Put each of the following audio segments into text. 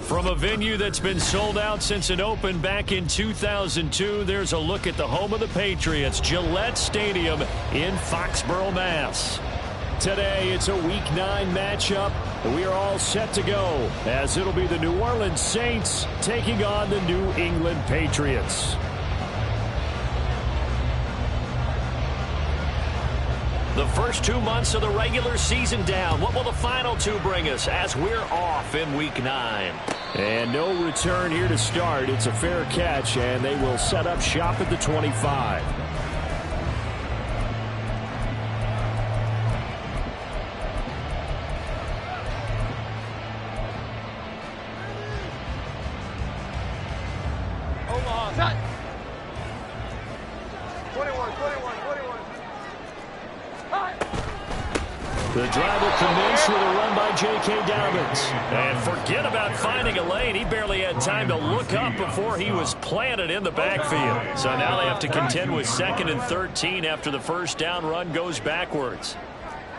From a venue that's been sold out since it opened back in 2002, there's a look at the home of the Patriots, Gillette Stadium in Foxborough, Mass. Today, it's a Week 9 matchup. We are all set to go, as it'll be the New Orleans Saints taking on the New England Patriots. The first 2 months of the regular season down. What will the final two bring us as we're off in Week 9? And no return here to start. It's a fair catch, and they will set up shop at the 25. The drive will commence with a run by J.K. Dobbins. And forget about finding a lane. He barely had time to look up before he was planted in the backfield. So now they have to contend with 2nd and 13 after the first down run goes backwards.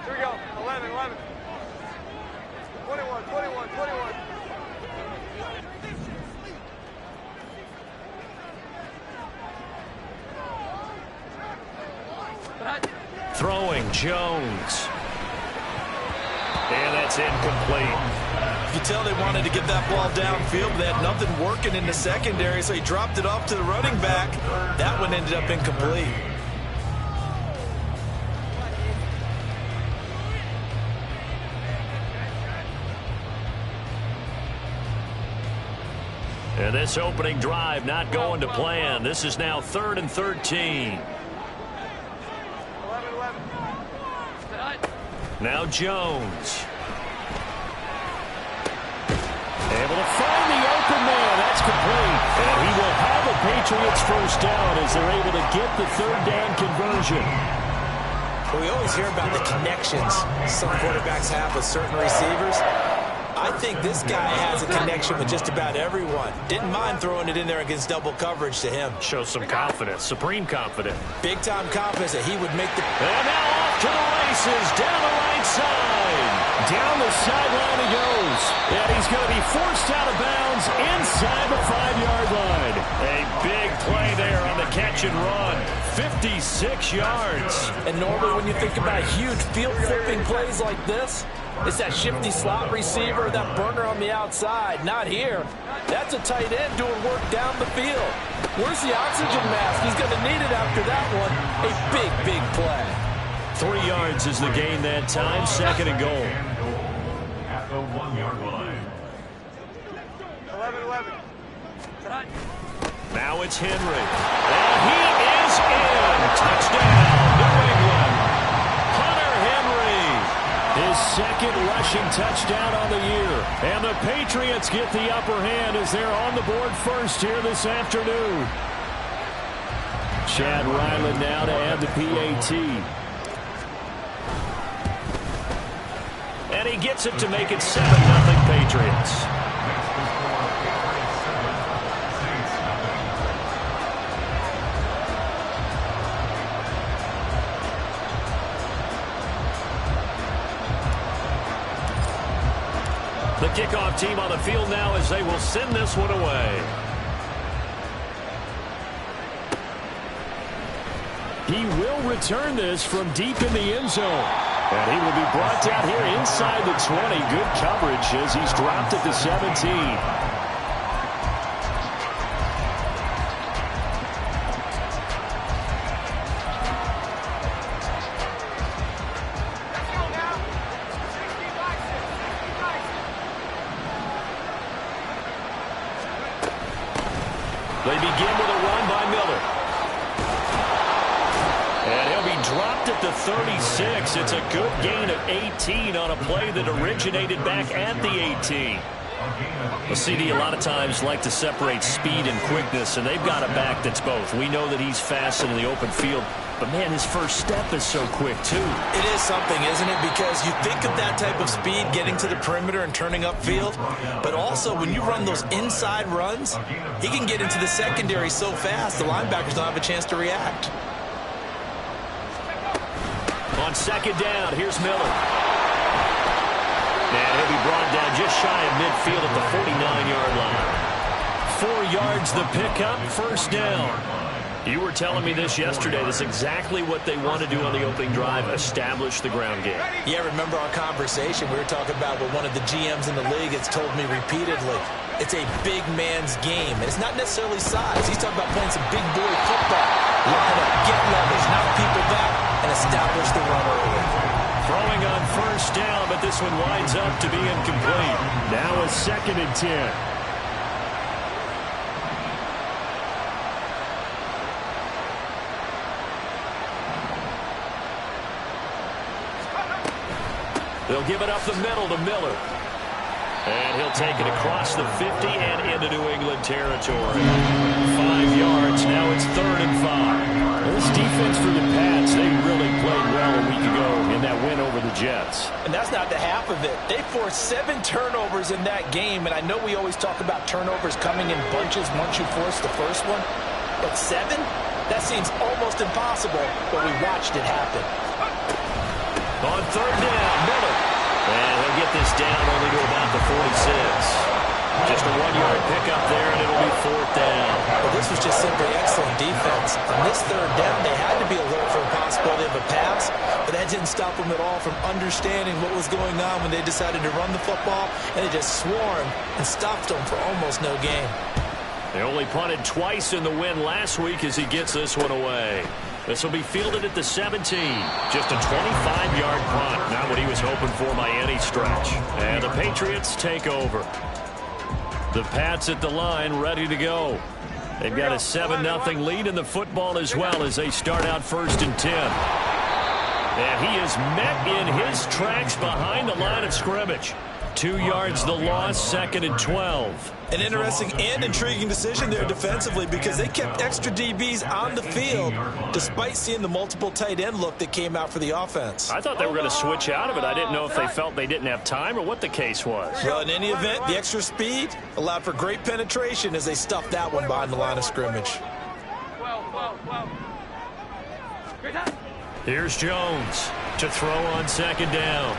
Here we go. 11, 11. 21, 21, 21. Throwing Jones. And that's incomplete. You can tell they wanted to get that ball downfield, but they had nothing working in the secondary, so he dropped it off to the running back. That one ended up incomplete. And this opening drive not going to plan. This is now 3rd and 13. Now Jones. Able to find the open man. That's complete. And he will have a Patriots first down as they're able to get the 3rd down conversion. Well, we always hear about the connections some quarterbacks have with certain receivers. I think this guy has a connection with just about everyone. Didn't mind throwing it in there against double coverage to him. Shows some confidence, supreme confidence. Big-time confidence that he would make the... And now off to the races, down the right side. Down the sideline he goes. And he's going to be forced out of bounds inside the 5-yard line. A big play there on the catch and run. 56 yards. And normally when you think about huge field-flipping plays like this, it's that shifty slot receiver, that burner on the outside. Not here. That's a tight end doing work down the field. Where's the oxygen mask? He's going to need it after that one. A big, big play. 3 yards is the gain that time. 2nd and goal. At the 1-yard line. 11, 11. Now it's Henry. And he is in. Touchdown, New England. Hunter Henry. His 2nd rushing touchdown on the year. And the Patriots get the upper hand as they're on the board first here this afternoon. Chad Ryland now to add the PAT. And he gets it to make it 7-0 Patriots. The kickoff team on the field now as they will send this one away. He will return this from deep in the end zone. And he will be brought down here inside the 20. Good coverage as he's dropped at the 17. They begin with a run by Miller. And he'll be dropped at the 36. It's a good gain of 18 on a play that originated back at the 18. The CD a lot of times like to separate speed and quickness, and they've got a back that's both. We know that he's fast in the open field, but man, his first step is so quick too. It is something, isn't it? Because you think of that type of speed getting to the perimeter and turning upfield, but also when you run those inside runs, he can get into the secondary so fast the linebackers don't have a chance to react. On 2nd down, here's Miller. And he'll be brought down just shy of midfield at the 49-yard line. 4 yards the pickup, first down. You were telling me this yesterday. This is exactly what they want to do on the opening drive, establish the ground game. Yeah, remember our conversation? We were talking about what one of the GMs in the league has told me repeatedly. It's a big man's game, and it's not necessarily size. He's talking about playing some big boy football. Line up, get leverage, knock people back, and establish the run early. Throwing on first down, but this one winds up to be incomplete. Now a 2nd and 10. They'll give it up the middle to Miller. And he'll take it across the 50 and into New England territory. 5 yards. Now it's 3rd and 5. This defense for the Pats, they really played well a week ago in that win over the Jets. And that's not the half of it. They forced 7 turnovers in that game. And I know we always talk about turnovers coming in bunches once you force the first one. But 7? That seems almost impossible. But we watched it happen. On 3rd down, Miller. And he'll get this down only to about the 46. Just a 1-yard pickup there, and it'll be 4th down. Well, this was just simply excellent defense. On this 3rd down, they had to be alert for the possibility of a pass, but that didn't stop them at all from understanding what was going on when they decided to run the football, and they just swarmed and stopped them for almost no gain. They only punted twice in the win last week as he gets this one away. This will be fielded at the 17. Just a 25-yard punt. Not what he was hoping for by any stretch. And the Patriots take over. The Pats at the line ready to go. They've got a 7-0 lead in the football as well as they start out 1st and 10. And he is met in his tracks behind the line of scrimmage. 2 yards the loss, 2nd and 12. An interesting and intriguing decision there defensively because they kept extra DBs on the field despite seeing the multiple tight end look that came out for the offense. I thought they were going to switch out of it. I didn't know if they felt they didn't have time or what the case was. Well, in any event, the extra speed allowed for great penetration as they stuffed that one behind the line of scrimmage. Here's Jones to throw on 2nd down.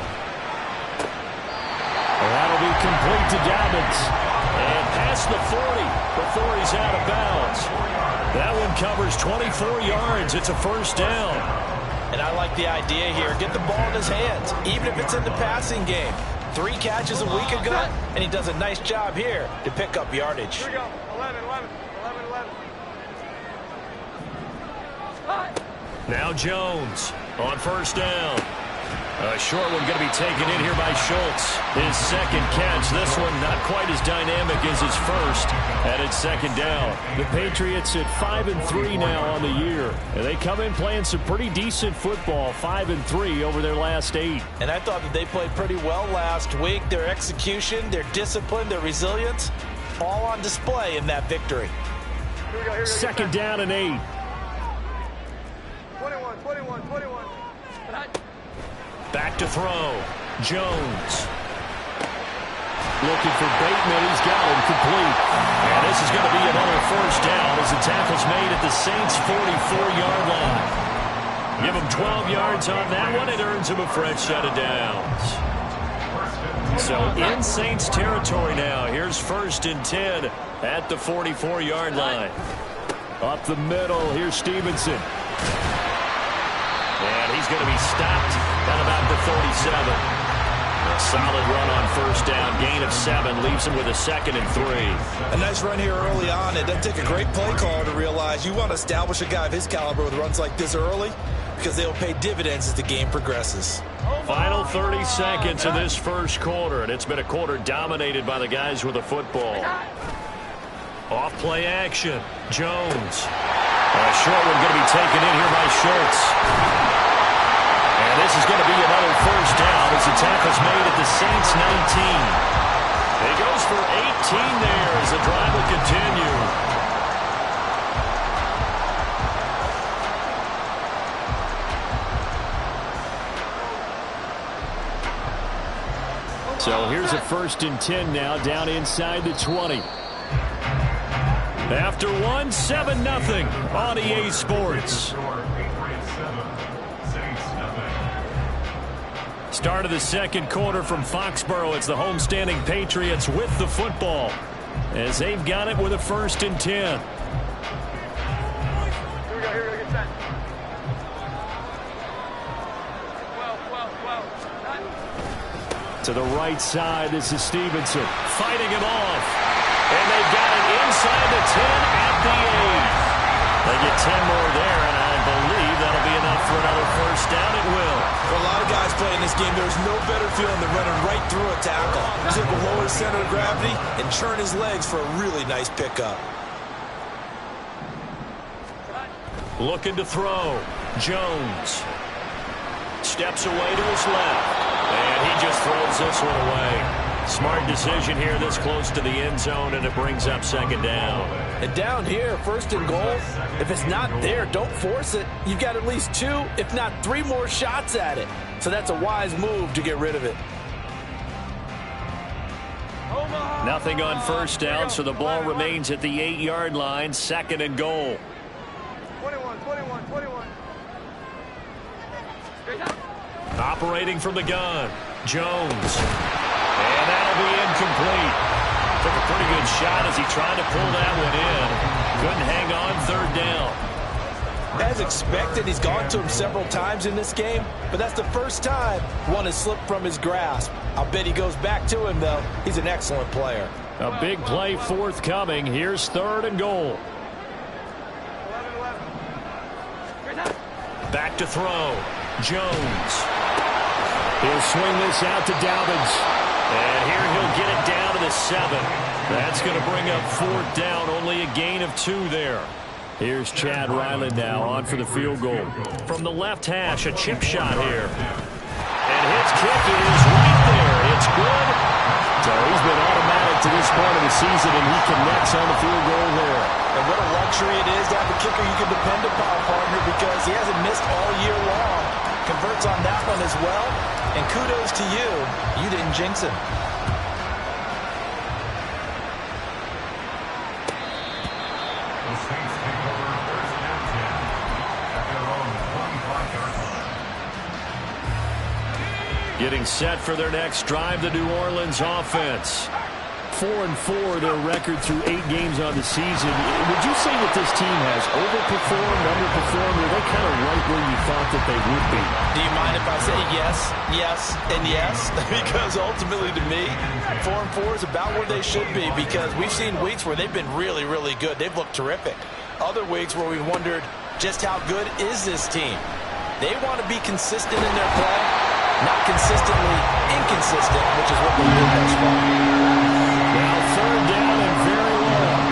That'll be complete to Dobbins. And past the 40 before he's out of bounds. That one covers 24 yards. It's a 1st down. And I like the idea here. Get the ball in his hands, even if it's in the passing game. 3 catches a week ago, and he does a nice job here to pick up yardage. Here we go. 11. Now Jones on 1st down. A short one going to be taken in here by Schultz. His 2nd catch. This one not quite as dynamic as his first. And it's 2nd down. The Patriots at 5-3 now on the year. And they come in playing some pretty decent football. 5-3 over their last 8. And I thought that they played pretty well last week. Their execution, their discipline, their resilience, all on display in that victory. Here we go. 2nd down and 8. 21. Back to throw. Jones. Looking for Bateman. He's got him complete. And this is going to be another 1st down as the tackle's made at the Saints' 44-yard line. Give him 12 yards on that one. It earns him a fresh set of downs. So in Saints territory now. Here's 1st and 10 at the 44-yard line. Up the middle. Here's Stevenson. And he's going to be stopped at about the 37. A solid run on 1st down. Gain of 7 leaves him with a 2nd and 3. A nice run here early on. It doesn't take a great play caller to realize you want to establish a guy of his caliber with runs like this early because they'll pay dividends as the game progresses. Final 30 seconds of this 1st quarter, and it's been a quarter dominated by the guys with the football. Off play action. Jones. A short one going to be taken in here by Schultz. And this is going to be another 1st down as the tackle's made at the Saints' 19. He goes for 18 there as the drive will continue. So here's a 1st and 10 now down inside the 20. After 7-0 on EA Sports. Start of the second quarter from Foxborough. It's the homestanding Patriots with the football as they've got it with a 1st and 10. Here we go, get set. 12. To the right side, this is Stevenson fighting him off. And they've got it inside the 10 at the 8. They get 10 more there, and I believe that'll be enough for another 1st down. It will. For a lot of guys playing this game, there's no better feeling than running right through a tackle. He's able to lower his center of gravity and churn his legs for a really nice pickup. Looking to throw. Jones steps away to his left, and he just throws this one away. Smart decision here this close to the end zone, and it brings up 2nd down. And down here, 1st and goal, if it's not there, don't force it. You've got at least 2, if not 3 more shots at it. So that's a wise move to get rid of it. Nothing on 1st down, so the ball remains at the 8-yard line, 2nd and goal. 21. Operating from the gun, Jones. And that'll be incomplete. Took a pretty good shot as he tried to pull that one in. Couldn't hang on 3rd down. As expected, he's gone to him several times in this game, but that's the first time one has slipped from his grasp. I'll bet he goes back to him, though. He's an excellent player. A big play forthcoming. Here's 3rd and goal. 11. Back to throw. Jones. He'll swing this out to Dobbins. And here he'll get it down to the 7. That's going to bring up 4th down. Only a gain of 2 there. Here's Chad Ryland now on for the field goal. From the left hash, a chip shot here. And his kick is right there. It's good. So he's been automatic to this point of the season, and he connects on the field goal there. And what a luxury it is to have a kicker you can depend upon, partner, because he hasn't missed all year long. Converts on that one as well. And kudos to you. You didn't jinx him. The Saints take over 1st and 10 at their own 25-yard line. Getting set for their next drive, the New Orleans offense. 4-4 their record through 8 games on the season. Would you say that this team has overperformed, underperformed, or are they kind of right where you thought that they would be? Do you mind if I say yes, yes, and yes? Because ultimately to me, 4-4 is about where they should be, because we've seen weeks where they've been really, really good. They've looked terrific. Other weeks where we wondered just how good is this team. They want to be consistent in their play, not consistently inconsistent, which is what they did thus far. Now 3rd down and very long.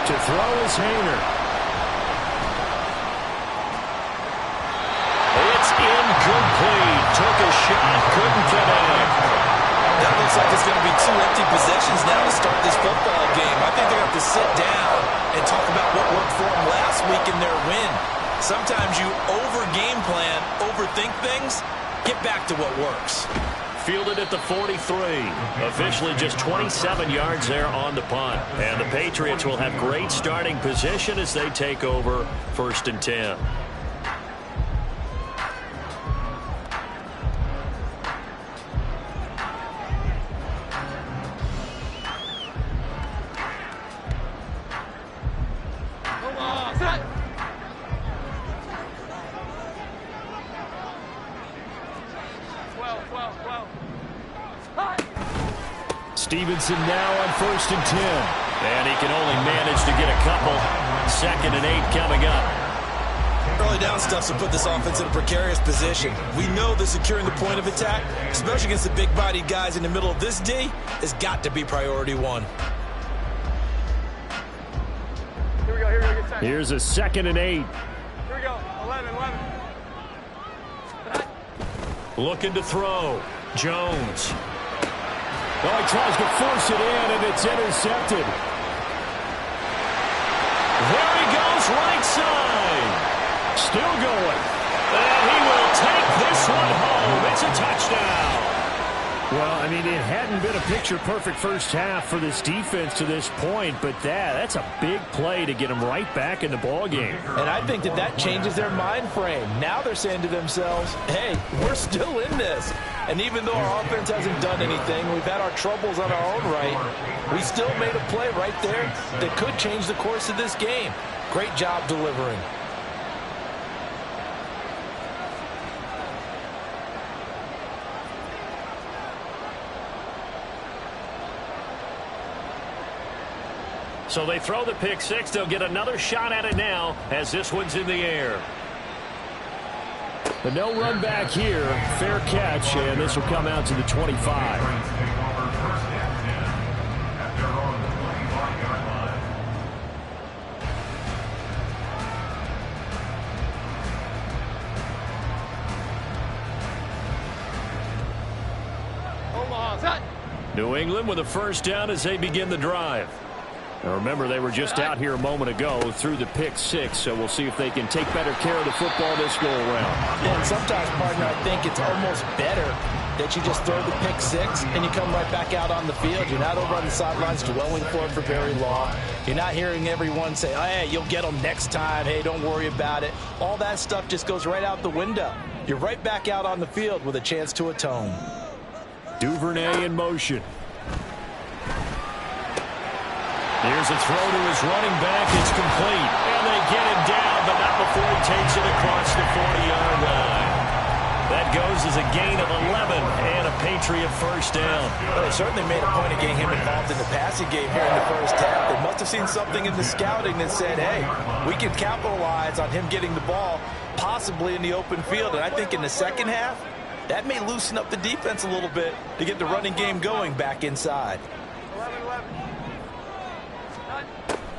To throw is Hayner. It's incomplete. Took a shot, couldn't connect. That looks like it's going to be 2 empty possessions now to start this football game. I think they're going to have to sit down and talk about what worked for them last week in their win. Sometimes you over-game plan, overthink things, get back to what works. Fielded at the 43. Officially just 27 yards there on the punt. And the Patriots will have great starting position as they take over 1st and 10. Stevenson now on 1st and 10. And he can only manage to get a couple. 2nd and 8 coming up. Early down stuff to put this offense in a precarious position. We know that securing the point of attack, especially against the big-bodied guys in the middle of this D, has got to be priority 1. Here we go, get set. Here's a 2nd and 8. Here we go, 11. Looking to throw. Jones. Oh, he tries to force it in, and it's intercepted. There he goes, right side. Still going. And he will take this one home. It's a touchdown. Well, I mean, it hadn't been a picture-perfect first half for this defense to this point, but that's a big play to get them right back in the ballgame. And I think that changes their mind frame. Now they're saying to themselves, hey, we're still in this. And even though our offense hasn't done anything, we've had our troubles on our own right, we still made a play right there that could change the course of this game. Great job delivering. So they throw the pick six. They'll get another shot at it now as this one's in the air. But no run back here. Fair catch, and this will come out to the 25. New England with a first down as they begin the drive. Now remember, they were just out here a moment ago through the pick six, so we'll see if they can take better care of the football this go-around. Yeah, and sometimes, partner, I think it's almost better that you just throw the pick six and you come right back out on the field. You're not over on the sidelines dwelling for it for very long. You're not hearing everyone say, oh, hey, you'll get them next time. Hey, don't worry about it. All that stuff just goes right out the window. You're right back out on the field with a chance to atone. Duvernay in motion. Here's a throw to his running back. It's complete. And they get him down, but not before he takes it across the 40-yard line. That goes as a gain of 11 and a Patriot first down. Well, they certainly made a point of getting him involved in the passing game here in the first half. They must have seen something in the scouting that said, hey, we can capitalize on him getting the ball possibly in the open field. And I think in the second half, that may loosen up the defense a little bit to get the running game going back inside. 11-11.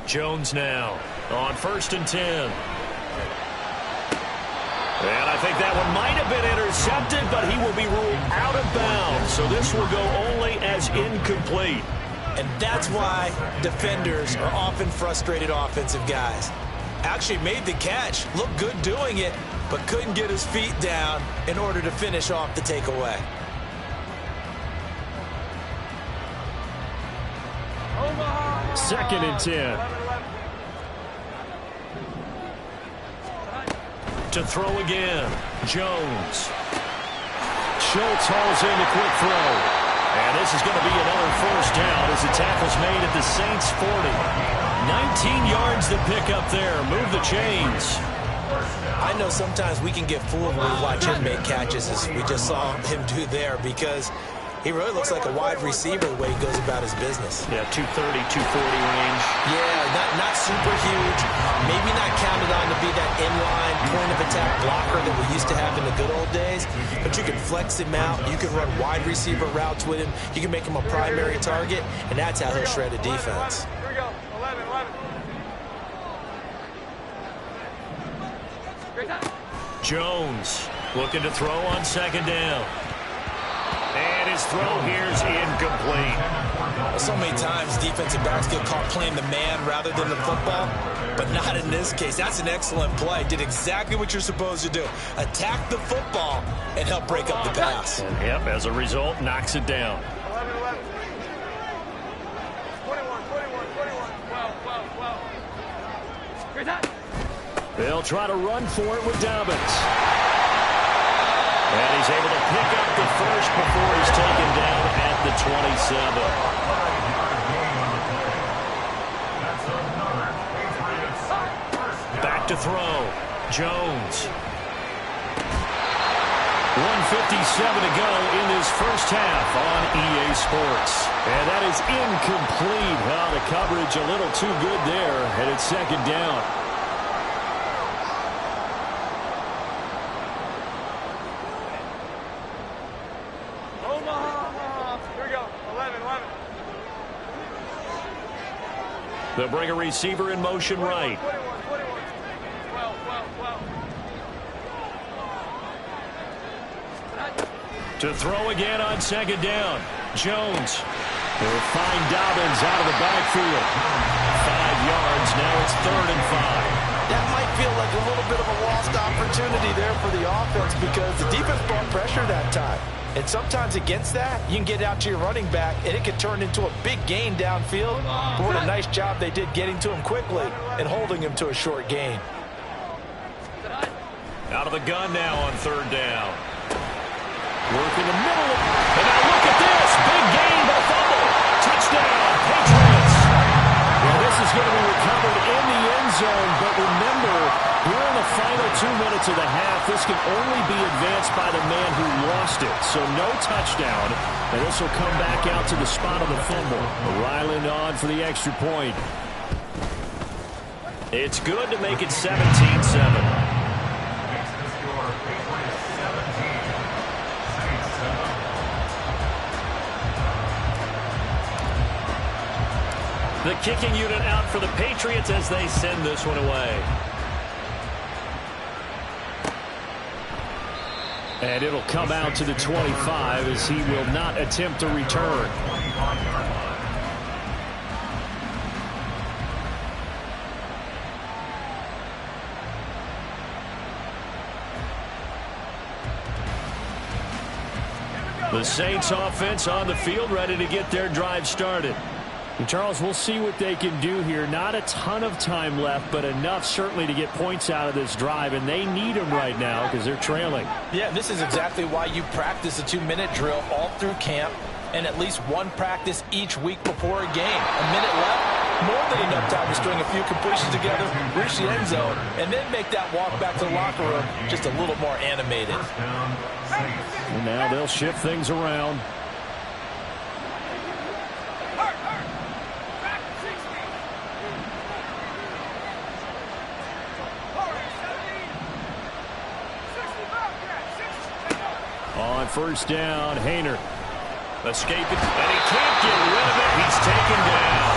Jones now on 1st and 10. And I think that one might have been intercepted, but he will be ruled out of bounds. So this will go only as incomplete. And that's why defenders are often frustrated offensive guys. Actually made the catch, looked good doing it, but couldn't get his feet down in order to finish off the takeaway. Second and 10. To throw again. Jones. Schultz hauls in the quick throw. And this is going to be another first down as the tackle's made at the Saints 40. 19 yards to pick up there. Move the chains. I know sometimes we can get fooled when we watch him make catches, as we just saw him do there, because he really looks like a wide receiver the way he goes about his business. Yeah, 230, 240 range. Yeah, not super huge. Maybe not counted on to be that inline point-of-attack blocker that we used to have in the good old days. But you can flex him out. You can run wide receiver routes with him. You can make him a primary target, and that's how he'll shred a defense. Here we go. 11-11. Jones looking to throw on second down. And his throw here is incomplete. So many times defensive backs get caught playing the man rather than the football, but not in this case. That's an excellent play. Did exactly what you're supposed to do. Attack the football and help break up the pass. And yep, as a result, knocks it down. 11-11. 21, 12, 12. Here's that. They'll try to run for it with Dobbins. And he's able to pick up the first before he's taken down at the 27. Back to throw. Jones. 1:57 to go in this first half on EA Sports. And that is incomplete. Well, the coverage a little too good there, and it's second down. They'll bring a receiver in motion right. 12. To throw again on second down. Jones. They'll find Dobbins out of the backfield. 5 yards. Now it's 3rd and 5. That might feel like a little bit of a lost opportunity there for the offense because the defense brought pressure that time. And sometimes against that, you can get out to your running back, and it could turn into a big gain downfield. But what a nice job they did getting to him quickly and holding him to a short gain. Out of the gun now on third down. Work in the middle. And now look at this. Big gain, but a fumble. Touchdown, Patriots. Well, this is going to be recovered in the end zone, but remember, here in the final 2 minutes of the half, this can only be advanced by the man who lost it. So no touchdown, and this will come back out to the spot of the fumble. Ryland on for the extra point. It's good to make it 17-7. The kicking unit out for the Patriots as they send this one away. And it'll come out to the 25 as he will not attempt a return. The Saints offense on the field ready to get their drive started. And Charles, we'll see what they can do here. Not a ton of time left, but enough certainly to get points out of this drive, and they need them right now because they're trailing. Yeah, this is exactly why you practice a 2-minute drill all through camp and at least one practice each week before a game. A minute left, more than enough time to string a few completions together, reach the end zone, and then make that walk back to the locker room just a little more animated. And now they'll shift things around. On first down, Hayner escaping, and he can't get rid of it. He's taken down.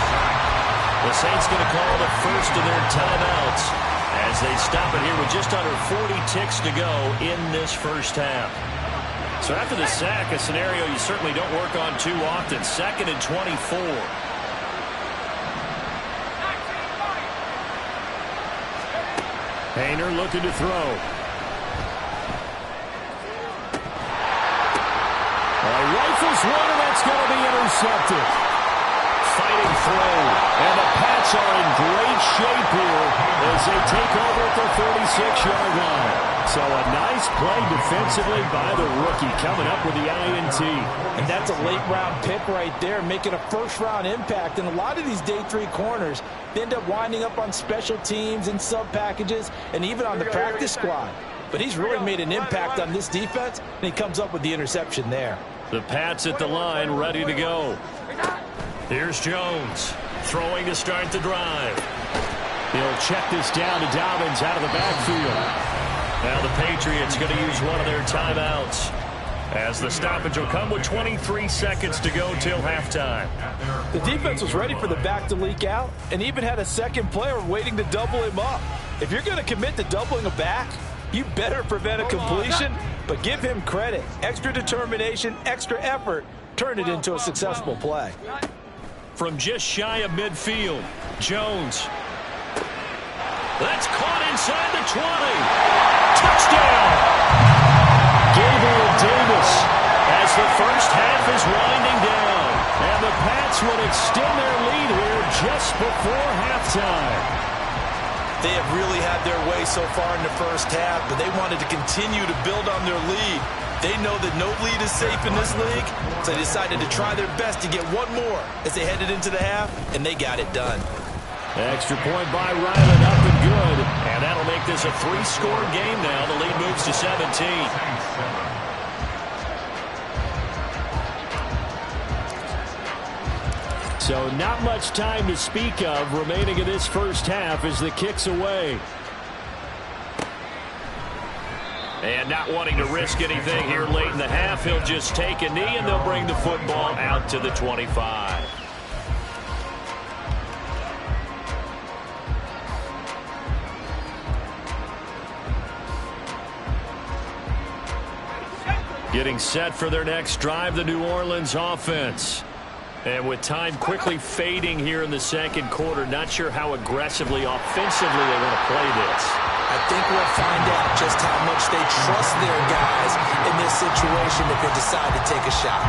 The Saints going to call the first of their timeouts as they stop it here with just under 40 ticks to go in this first half. So after the sack, a scenario you certainly don't work on too often. 2nd and 24. Hayner looking to throw. Rifles one, and that's going to be intercepted. Fighting through, and the Pats are in great shape here as they take over at the 36-yard line. So a nice play defensively by the rookie coming up with the INT. And that's a late-round pick right there, making a first-round impact. And a lot of these day 3 corners, they end up winding up on special teams and sub-packages and even on the practice squad. But he's really made an impact on this defense, and he comes up with the interception there. The Pats at the line, ready to go. Here's Jones, throwing to start the drive. He'll check this down to Dobbins out of the backfield. Now the Patriots going to use one of their timeouts as the stoppage will come with 23 seconds to go till halftime. The defense was ready for the back to leak out and even had a second player waiting to double him up. If you're going to commit to doubling a back, you better prevent a completion, but give him credit. Extra determination, extra effort, turn it into a successful play. From just shy of midfield, Jones. That's caught inside the 20. Touchdown! Gabriel Davis as the first half is winding down. And the Pats would extend their lead here just before halftime. They have really had their way so far in the first half, but they wanted to continue to build on their lead. They know that no lead is safe in this league, so they decided to try their best to get one more as they headed into the half, and they got it done. Extra point by Ryland, up and good. And that'll make this a 3-score game now. The lead moves to 17. So not much time to speak of remaining in this first half as the kick's away. And not wanting to risk anything here late in the half, he'll just take a knee and they'll bring the football out to the 25. Getting set for their next drive, the New Orleans offense. And with time quickly fading here in the second quarter, not sure how aggressively, offensively they want to play this. I think we'll find out just how much they trust their guys in this situation if they decide to take a shot.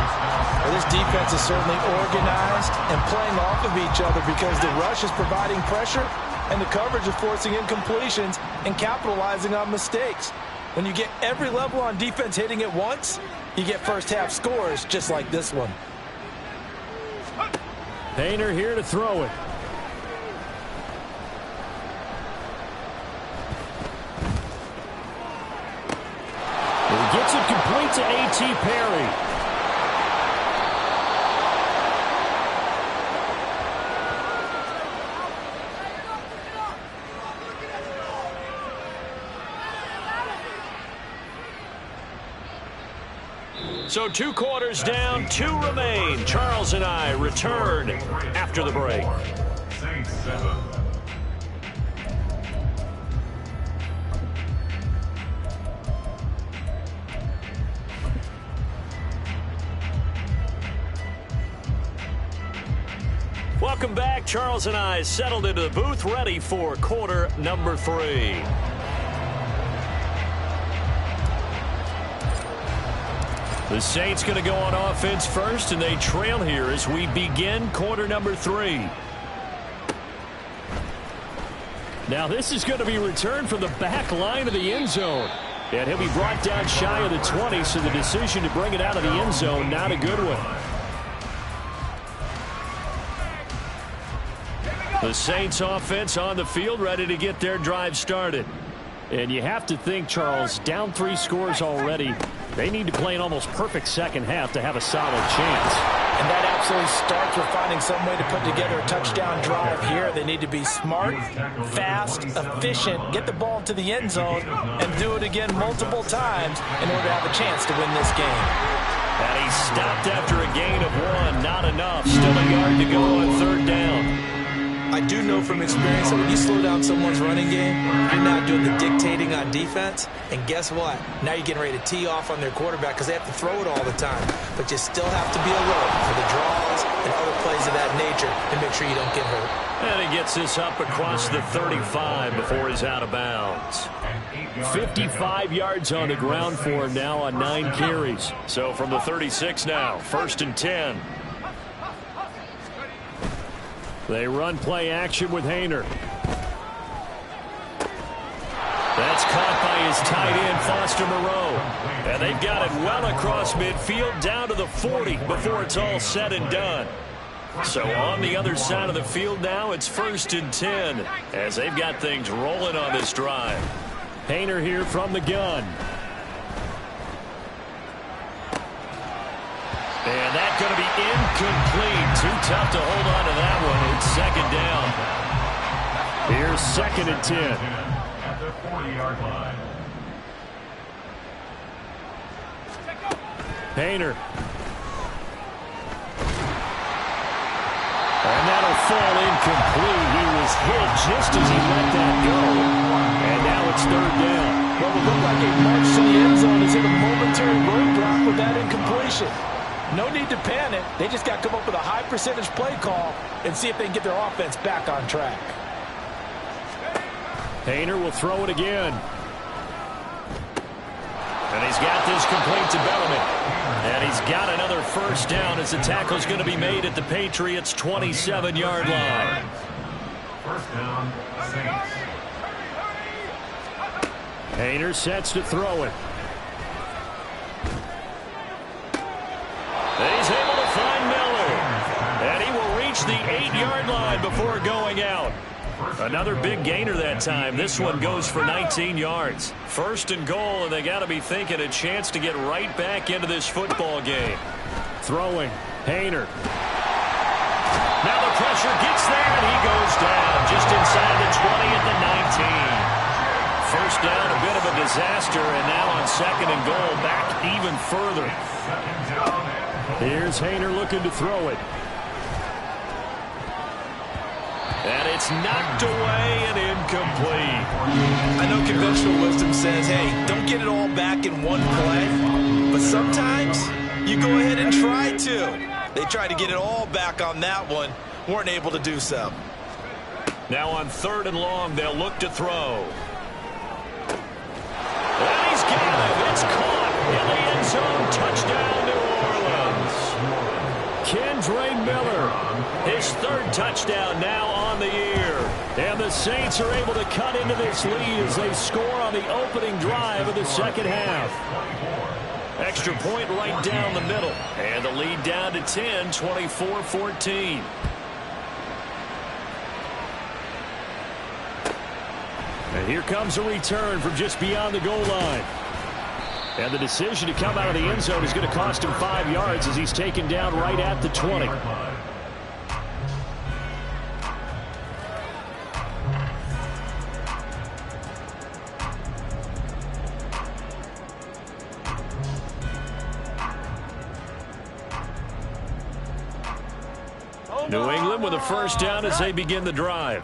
Well, this defense is certainly organized and playing off of each other because the rush is providing pressure and the coverage is forcing incompletions and capitalizing on mistakes. When you get every level on defense hitting at once, you get first half scores just like this one. Painter here to throw it. He gets it complete to A.T. Perry. So 2 quarters down, 2 remain. Charles and I return after the break. Saints 7. Welcome back. Charles and I settled into the booth, ready for quarter number 3. The Saints going to go on offense first, and they trail here as we begin quarter number 3. Now this is going to be returned from the back line of the end zone. And he'll be brought down shy of the 20, so the decision to bring it out of the end zone, not a good one. The Saints offense on the field, ready to get their drive started. And you have to think, Charles, down 3 scores already. They need to play an almost perfect second half to have a solid chance. And that absolutely starts with finding some way to put together a touchdown drive here. They need to be smart, fast, efficient, get the ball to the end zone, and do it again multiple times in order to have a chance to win this game. And he stopped after a gain of 1. Not enough. Still a yard to go on 3rd down. I do know from experience that when you slow down someone's running game, you're not doing the dictating on defense. And guess what? Now you're getting ready to tee off on their quarterback because they have to throw it all the time. But you still have to be alert for the draws and other plays of that nature to make sure you don't get hurt. And he gets this up across the 35 before he's out of bounds. 55 yards on the ground for him now on 9 carries. So from the 36 now, 1st and 10. They run play action with Hayner. That's caught by his tight end, Foster Moreau. And they've got it well across midfield down to the 40 before it's all said and done. So on the other side of the field now, it's 1st and 10 as they've got things rolling on this drive. Hayner here from the gun. And that's going to be incomplete. Too tough to hold on to that one. It's 2nd down. Here's 2nd and 10. At the 40-yard line. Hayner. And that'll fall incomplete. He was hit just as he let that go. And now it's 3rd down. What would look like a march to the end zone is hit a momentary roadblock with that incompletion. No need to panic. They just got to come up with a high percentage play call and see if they can get their offense back on track. Hayner will throw it again. And he's got this complete to Bellamy. And he's got another 1st down as the tackle's going to be made at the Patriots' 27-yard line. 1st down, Saints. Hayner sets to throw it. And he's able to find Miller. And he will reach the 8-yard line before going out. Another big gainer that time. This one goes for 19 yards. 1st and goal, and they got to be thinking a chance to get right back into this football game. Throwing. Hayner. Now the pressure gets there, and he goes down just inside the 20 at the 19. 1st down, a bit of a disaster, and now on 2nd and goal, back even further. Here's Hayner looking to throw it. And it's knocked away and incomplete. I know conventional wisdom says, hey, don't get it all back in one play. But sometimes you go ahead and try to. They tried to get it all back on that one. Weren't able to do so. Now on 3rd and long, they'll look to throw. And he's got it. It's caught in the end zone. Touchdown, New Orleans. Kendre Miller, his 3rd touchdown now on the year. And the Saints are able to cut into this lead as they score on the opening drive of the second half. Extra point right down the middle. And the lead down to 10, 24-14. And here comes a return from just beyond the goal line. And the decision to come out of the end zone is going to cost him 5 yards as he's taken down right at the 20. New England with a first down as they begin the drive.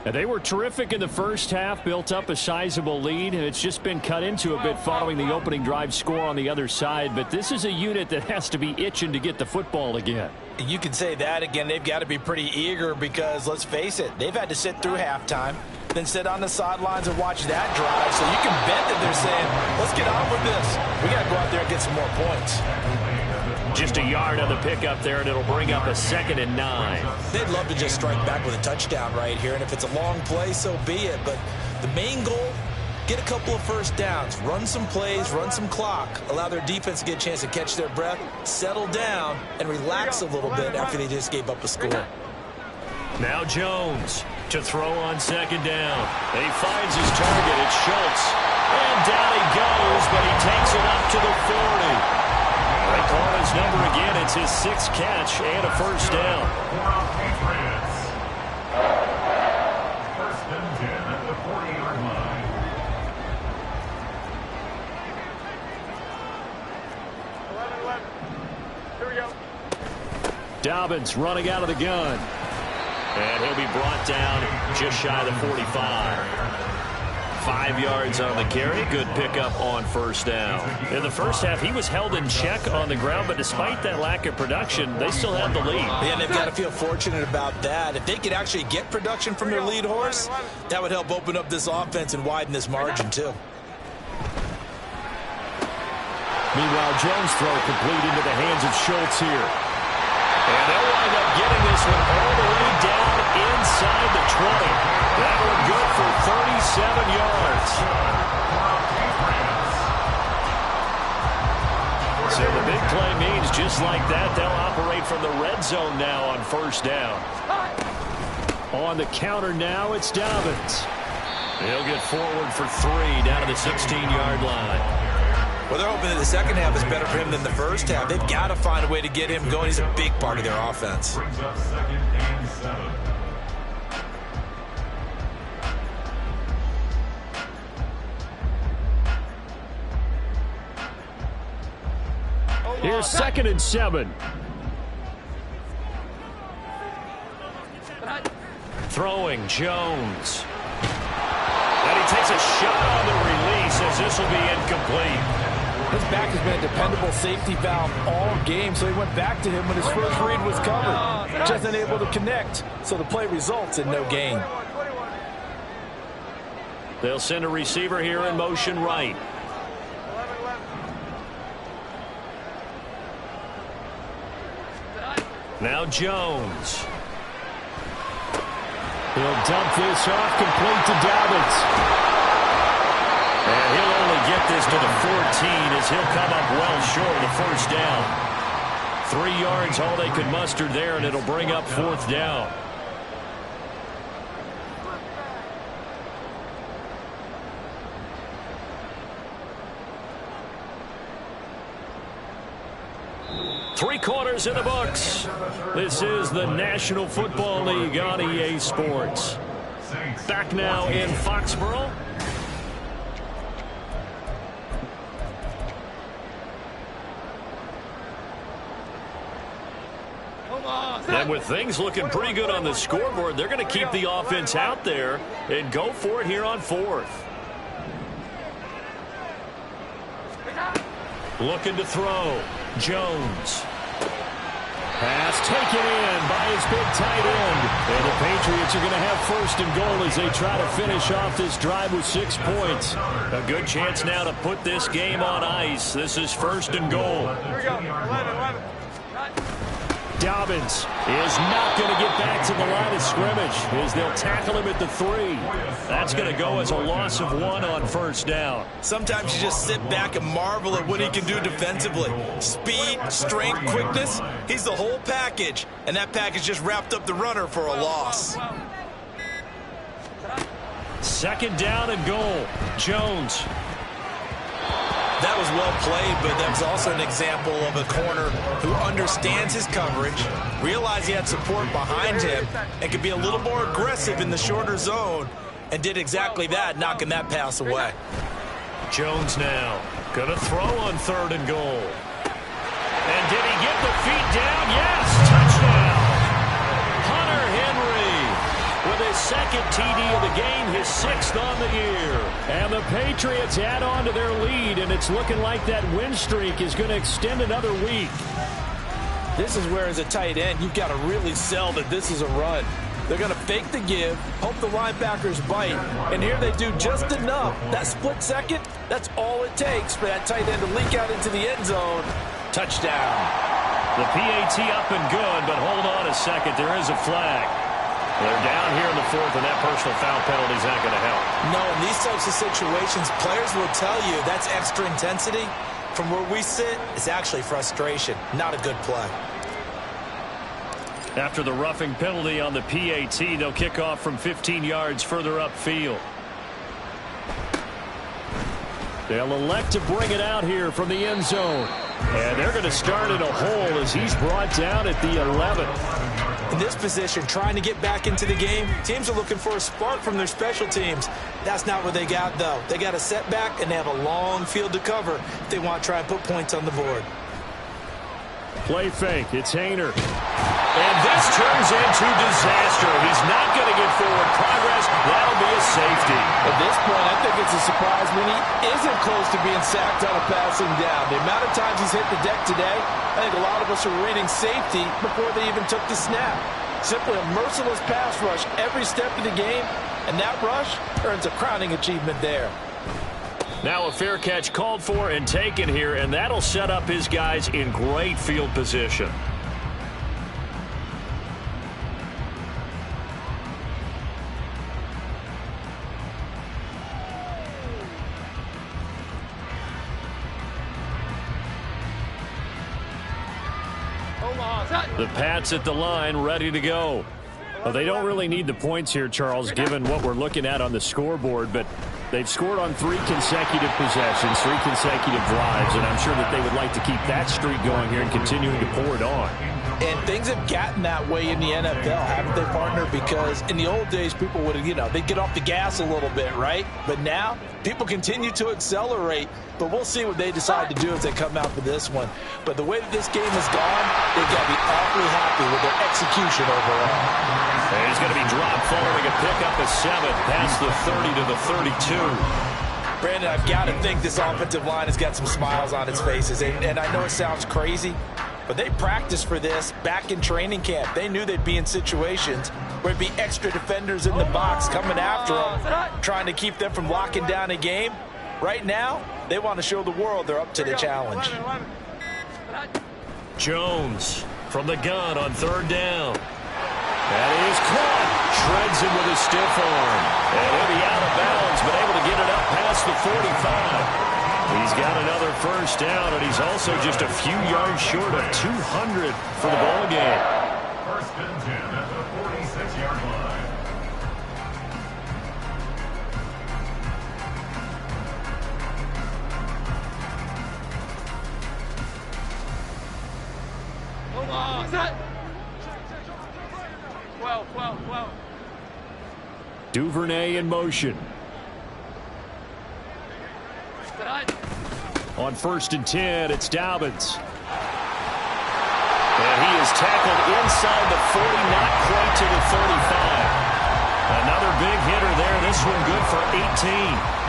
And they were terrific in the first half, built up a sizable lead, and it's just been cut into a bit following the opening drive score on the other side. But this is a unit that has to be itching to get the football again. You can say that again. They've got to be pretty eager because, let's face it, they've had to sit through halftime, then sit on the sidelines and watch that drive. So you can bet that they're saying, let's get on with this. We got to go out there and get some more points. Just a yard on the pickup there, and it'll bring up a 2nd and 9. They'd love to just strike back with a touchdown right here, and if it's a long play, so be it. But the main goal, get a couple of first downs, run some plays, run some clock, allow their defense to get a chance to catch their breath, settle down, and relax a little bit after they just gave up a score. Now Jones to throw on 2nd down. And he finds his target. It's Schultz. And down he goes, but he takes it up to the 40. They call his number again. It's his 6th catch and a first down. Patriots. 1st and 10 at the 40-yard line. Here we go. Dobbins running out of the gun. And he'll be brought down just shy of the 45. 5 yards on the carry. Good pickup on first down. In the first half, he was held in check on the ground, but despite that lack of production, they still have the lead. Yeah, and they've got to feel fortunate about that. If they could actually get production from their lead horse, that would help open up this offense and widen this margin, too. Meanwhile, Jones' throw complete into the hands of Schultz here. And they'll wind up getting this one all the way down inside the 20. That one good for 37 yards. So the big play means just like that, they'll operate from the red zone now on first down. On the counter now, it's Dobbins. He'll get forward for 3 down to the 16-yard line. Well, they're hoping that the second half is better for him than the first half. They've got to find a way to get him going. He's a big part of their offense. Brings up 2nd and 7. Here's 2nd and 7. Throwing Jones. And he takes a shot on the release as this will be incomplete. His back has been a dependable safety valve all game, so he went back to him when his first read was covered. Just unable to connect, so the play results in no gain. They'll send a receiver here in motion right. Now Jones. He'll dump this off complete to Dobbins. And he'll only get this to the 14 as he'll come up well short of the first down. 3 yards all they could muster there, and it'll bring up 4th down. Three quarters in the books. This is the National Football League on EA Sports. Back now in Foxborough. And with things looking pretty good on the scoreboard, they're going to keep the offense out there and go for it here on 4th. Looking to throw. Jones. Pass taken in by his big tight end. And the Patriots are going to have first and goal as they try to finish off this drive with 6 points. A good chance now to put this game on ice. This is first and goal. Here we go. 11. Dobbins is not going to get back to the line of scrimmage as they'll tackle him at the 3. That's going to go as a loss of 1 on first down. Sometimes you just sit back and marvel at what he can do defensively. Speed, strength, quickness, he's the whole package. And that package just wrapped up the runner for a loss. Second down and goal. Jones. That was well played, but that was also an example of a corner who understands his coverage, realized he had support behind him, and could be a little more aggressive in the shorter zone, and did exactly that, knocking that pass away. Jones now going to throw on third and goal. And did he get the feet down? Yes, touchdown. Hunter Henry with his second TD of the game, his 6th on the year. And the Patriots add on to their lead, and it's looking like that win streak is going to extend another week. This is where, as a tight end, you've got to really sell that this is a run. They're going to fake the give, hope the linebackers bite, and here they do just enough. That split second, that's all it takes for that tight end to leak out into the end zone. Touchdown. The PAT up and good, but hold on a second. There is a flag. They're down here in the 4th, and that personal foul penalty is not going to help. No, in these types of situations, players will tell you that's extra intensity. From where we sit, it's actually frustration. Not a good play. After the roughing penalty on the PAT, they'll kick off from 15 yards further upfield. They'll elect to bring it out here from the end zone. And they're going to start in a hole as he's brought down at the 11. In this position, trying to get back into the game, teams are looking for a spark from their special teams. That's not what they got, though. They got a setback, and they have a long field to cover if they want to try and put points on the board. Play fake. It's Hayner. And this turns into disaster. He's not going to get forward progress. That'll be a safety. At this point, I think it's a surprise when he isn't close to being sacked on a passing down. The amount of times he's hit the deck today, I think a lot of us are reading safety before they even took the snap. Simply a merciless pass rush every step of the game, and that rush earns a crowning achievement there. Now a fair catch called for and taken here, and that'll set up his guys in great field position. The Pats at the line, ready to go. Well, they don't really need the points here, Charles, given what we're looking at on the scoreboard, but they've scored on 3 consecutive possessions, 3 consecutive drives, and I'm sure that they would like to keep that streak going here and continuing to pour it on. And things have gotten that way in the NFL, haven't they, partner? Because in the old days, people would have, they'd get off the gas a little bit, right? But now, people continue to accelerate, but we'll see what they decide to do as they come out for this one. But the way that this game has gone, they've got to be awfully happy with their execution overall. And he's going to be dropped following a pickup of 7 past the 30 to the 32. Brandon, I've got to think this offensive line has got some smiles on its faces. And I know it sounds crazy, but they practiced for this back in training camp. They knew they'd be in situations where it'd be extra defenders in the box coming after them, trying to keep them from locking down a game. Right now, they want to show the world they're up to the challenge. Jones from the gun on 3rd down. That is caught. Shreds him with his stiff arm. And he'll be out of bounds, but able to get it up past the 45. He's got another first down, and he's also just a few yards short of 200 for the ball game. First and 10 at the 46-yard line. Hold on. Set. 12. Duvernay in motion. On 1st and 10, it's Dobbins. And he is tackled inside the 40, not quite to the 35. Another big hitter there. This one good for 18.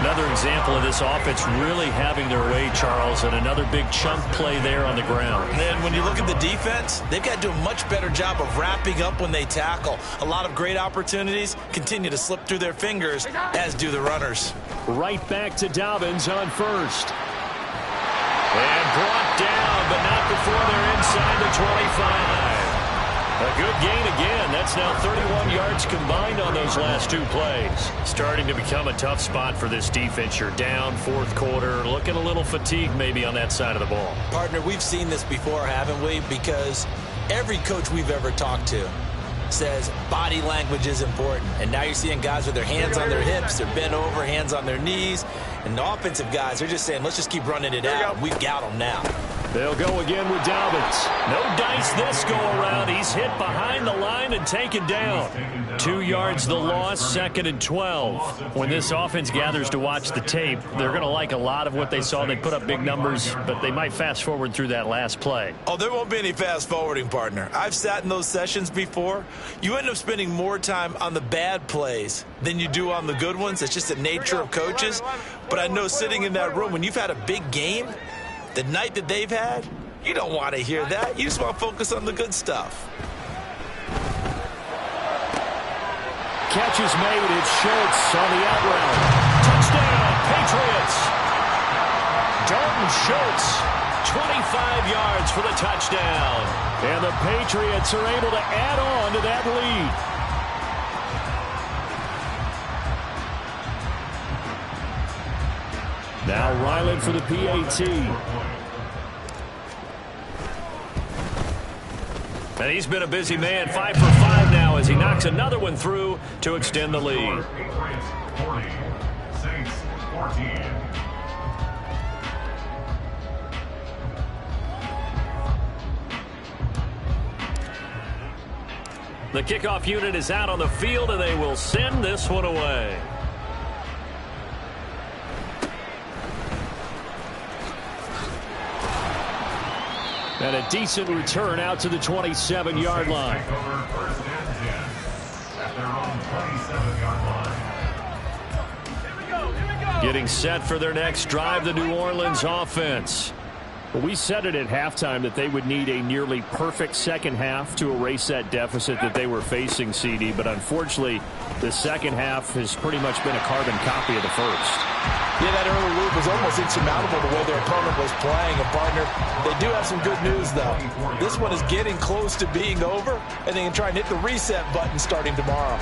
Another example of this offense really having their way, Charles, and another big chunk play there on the ground. And when you look at the defense, they've got to do a much better job of wrapping up when they tackle. A lot of great opportunities continue to slip through their fingers, as do the runners. Right back to Dobbins on first. And brought down, but not before they're inside the 25. A good gain again. That's now 31 yards combined on those last two plays. Starting to become a tough spot for this defense. You're down fourth quarter. Looking a little fatigued maybe on that side of the ball. Partner, we've seen this before, haven't we? Because every coach we've ever talked to says body language is important. And now you're seeing guys with their hands on their hips, they're bent over, hands on their knees. And the offensive guys, they're just saying, let's just keep running it out. We've got them now. They'll go again with Dobbins. No dice this go around. He's hit behind the line and taken down. 2 yards the loss, 2nd and 12. When this offense gathers to watch the tape, they're going to like a lot of what they saw. They put up big numbers, but they might fast forward through that last play. Oh, there won't be any fast forwarding, partner. I've sat in those sessions before. You end up spending more time on the bad plays than you do on the good ones. It's just the nature of coaches. But I know sitting in that room, when you've had a big game, the night that they've had, you don't want to hear that. You just want to focus on the good stuff. Catch is made. It's Schultz on the out route. Touchdown, Patriots. Dalton Schultz, 25 yards for the touchdown. And the Patriots are able to add on to that lead. Now Ryland for the PAT. And he's been a busy man. 5 for 5 now as he knocks another one through to extend the lead. Patriots 40, Saints 14. The kickoff unit is out on the field, and they will send this one away. And a decent return out to the 27-yard line. First and 10 at their own 27-yard line. Getting set for their next drive, the New Orleans offense. Well, we said it at halftime that they would need a nearly perfect second half to erase that deficit that they were facing, CD. But unfortunately, the second half has pretty much been a carbon copy of the first. Yeah, that early lead was almost insurmountable the way their opponent was playing. And, partner, they do have some good news, though. This one is getting close to being over, and they can try and hit the reset button starting tomorrow.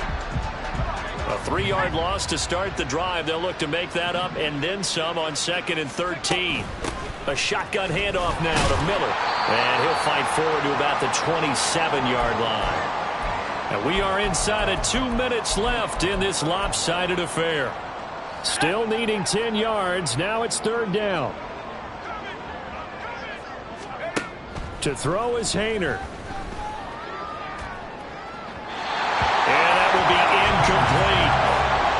A 3-yard loss to start the drive. They'll look to make that up and then some on 2nd and 13. A shotgun handoff now to Miller. And he'll fight forward to about the 27-yard line. And we are inside of 2 minutes left in this lopsided affair. Still needing 10 yards. Now it's 3rd down. To throw is Hayner. And that will be incomplete.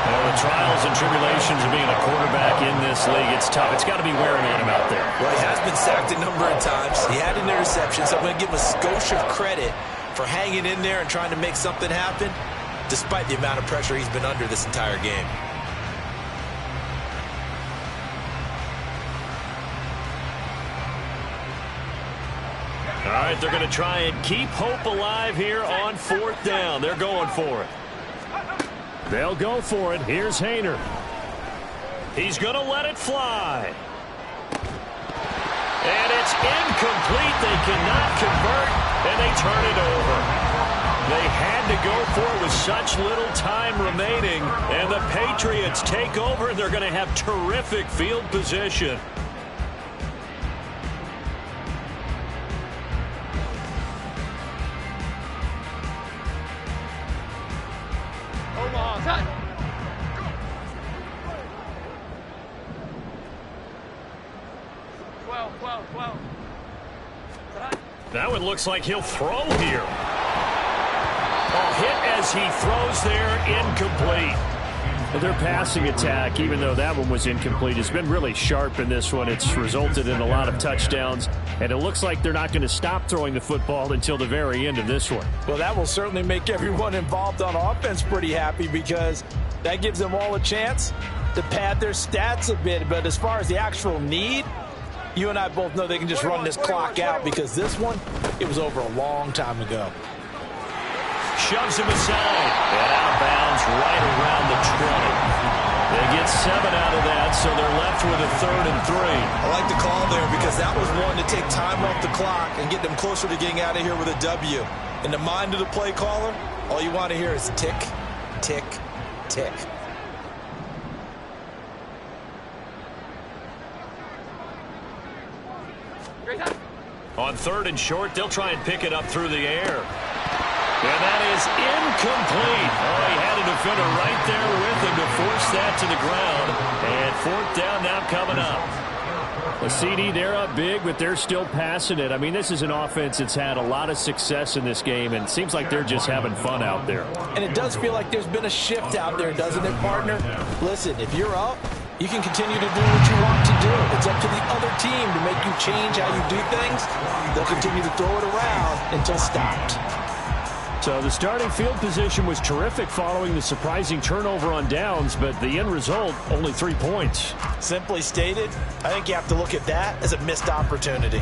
Well, the trials and tribulations of being a quarterback in this league, it's tough. It's got to be wearing on him out there. Well, he has been sacked a number of times. He had an interception, so I'm going to give him a skosh of credit for hanging in there and trying to make something happen, despite the amount of pressure he's been under this entire game. All right, they're going to try and keep hope alive here on 4th down. They're going for it. They'll go for it. Here's Hayner. He's going to let it fly. And it's incomplete. They cannot convert, and they turn it over. They had to go for it with such little time remaining, and the Patriots take over, and they're going to have terrific field position. That one looks like he'll throw here. A hit as he throws there, incomplete. Well, their passing attack, even though that one was incomplete, has been really sharp in this one. It's resulted in a lot of touchdowns, and it looks like they're not going to stop throwing the football until the very end of this one. Well, that will certainly make everyone involved on offense pretty happy because that gives them all a chance to pad their stats a bit. But as far as the actual need, you and I both know they can just run this clock out because this one, it was over a long time ago. Shoves him aside and outbounds right around the 20. They get 7 out of that, so they're left with a 3rd and 3. I like the call there because that was one to take time off the clock and get them closer to getting out of here with a W. In the mind of the play caller, all you want to hear is tick, tick, tick. On 3rd and short, they'll try and pick it up through the air. And that is incomplete. Oh, he had a defender right there with him to force that to the ground. And 4th down now coming up. The CD, they're up big, but they're still passing it. I mean, this is an offense that's had a lot of success in this game, and it seems like they're just having fun out there. And it does feel like there's been a shift out there, doesn't it, partner? Listen, if you're up, you can continue to do what you want to do. It's up to the other team to make you change how you do things. They'll continue to throw it around until stopped. So the starting field position was terrific following the surprising turnover on downs, but the end result, only 3 points. Simply stated, I think you have to look at that as a missed opportunity.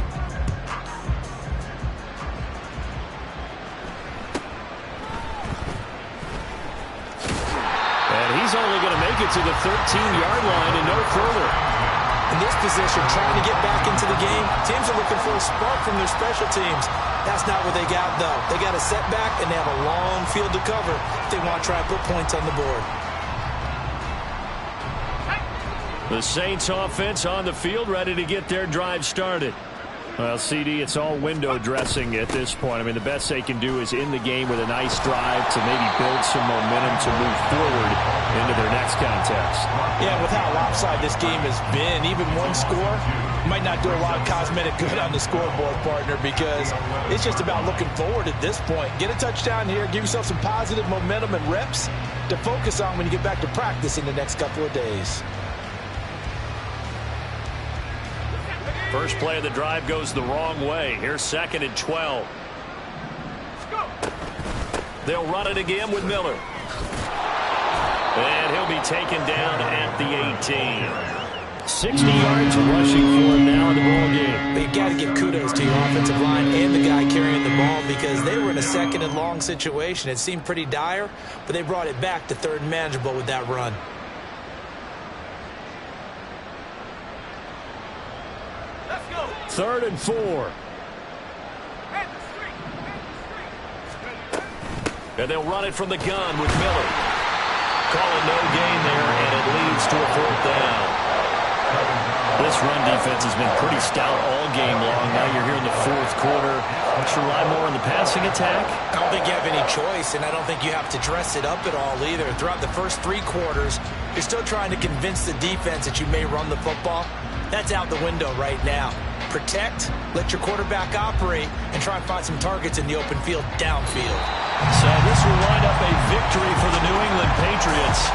And he's only going to make it to the 13-yard line and no further. In this position, trying to get back into the game, teams are looking for a spark from their special teams. That's not what they got, though. They got a setback, and they have a long field to cover if they want to try and put points on the board. The Saints offense on the field, ready to get their drive started. Well, CD, it's all window dressing at this point. I mean, the best they can do is in the game with a nice drive to maybe build some momentum to move forward into their next contest. Yeah, with how lopsided this game has been, even one score might not do a lot of cosmetic good on the scoreboard, partner, because it's just about looking forward at this point. Get a touchdown here, give yourself some positive momentum and reps to focus on when you get back to practice in the next couple of days. First play of the drive goes the wrong way. Here's 2nd and 12. They'll run it again with Miller. And he'll be taken down at the 18. 60 yards rushing for him now in the ball game. But you got to give kudos to your offensive line and the guy carrying the ball because they were in a 2nd and long situation. It seemed pretty dire, but they brought it back to 3rd and manageable with that run. Third and 4. And they'll run it from the gun with Miller. Calling no gain there, and it leads to a 4th down. This run defense has been pretty stout all game long. Now you're here in the 4th quarter. Let's rely more on the passing attack. I don't think you have any choice, and I don't think you have to dress it up at all either. Throughout the first 3 quarters, you're still trying to convince the defense that you may run the football. That's out the window right now. Protect, let your quarterback operate, and try and find some targets in the open field downfield. So this will wind up a victory for the New England Patriots.